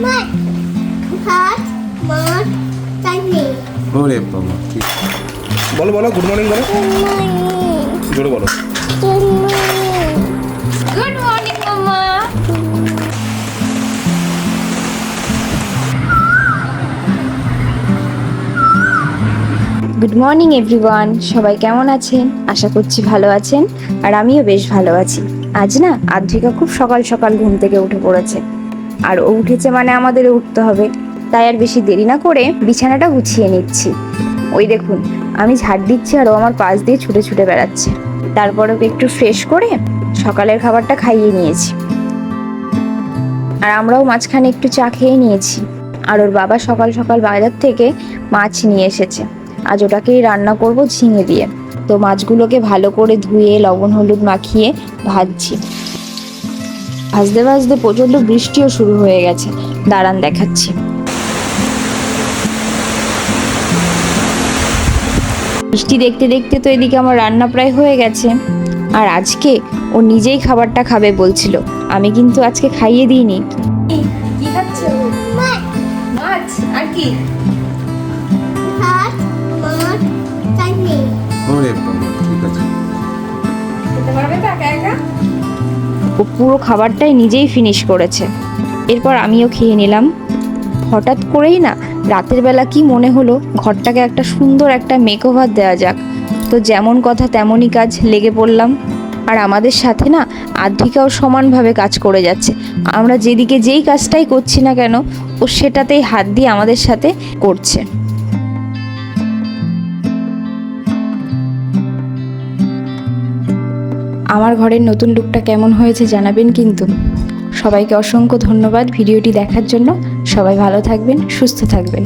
মাছ ভাত মাছ চাটনি। ওরে বাবা, ঠিক। বলো বলো, গুড মর্নিং বলো, জোরে বলো। গুড মর্নিং মামা। গুড মর্নিং এভরিওয়ান, সবাই কেমন আছেন? আশা করছি ভালো আছেন, আর আমিও বেশ ভালো আছি। আজ না আদ্রিকা খুব সকাল সকাল ঘুম থেকে উঠে পড়েছে, আর ও উঠেছে মানে আমাদেরও উঠতে হবে। তাই আর বেশি দেরি না করে বিছানাটা গুছিয়ে নিচ্ছি। ওই দেখুন, আমি ঝাড় দিচ্ছি আর ও আমার পাশ দিয়ে ছুটে ছুটে বেড়াচ্ছে। তারপর ওকে একটু ফ্রেশ করে সকালের খাবারটা খাইয়ে নিয়েছি, আর আমরাও মাঝখানে একটু চা খেয়ে নিয়েছি। আর ওর বাবা সকাল সকাল বাজার থেকে মাছ নিয়ে এসেছে। আজ ওটাকেই রান্না করব ঝিঙে দিয়ে। তো মাছগুলোকে ভালো করে ধুয়ে লবণ হলুদ মাখিয়ে ভাজছি। ভাজতে ভাজতে প্রচণ্ড বৃষ্টিও শুরু হয়ে গেছে, দাঁড়ান দেখাচ্ছি। বৃষ্টি দেখতে দেখতে তো এদিকে আমার রান্না প্রায় হয়ে গেছে। আর আজকে ও নিজেই খাবারটা খাবে বলছিল, আমি কিন্তু আজকে খাইয়ে দিইনি। কি খাচ্ছ? মাছ মাছ আর কি? ভাত মাছ চাটনি। ওরে বাবা, ঠিক আছে। খেতে পারবে তো একা একা? ও পুরো খাবারটাই নিজেই ফিনিশ করেছে। এরপর আমিও খেয়ে নিলাম। হঠাৎ করেই না রাতের বেলা কি মনে হলো, ঘরটাকে একটা সুন্দর একটা মেকওভার দেওয়া যাক। তো যেমন কথা তেমনই কাজ, লেগে পড়লাম। আর আমাদের সাথে না আদ্রিকাও সমানভাবে কাজ করে যাচ্ছে। আমরা যেদিকে যেই কাজটাই করছি না কেন, ও সেটাতেই হাত দিয়ে আমাদের সাথে করছে। আমার ঘরের নতুন লুকটা কেমন হয়েছে জানাবেন কিন্তু। সবাইকে অসংখ্য ধন্যবাদ ভিডিওটি দেখার জন্য। সবাই ভালো থাকবেন, সুস্থ থাকবেন।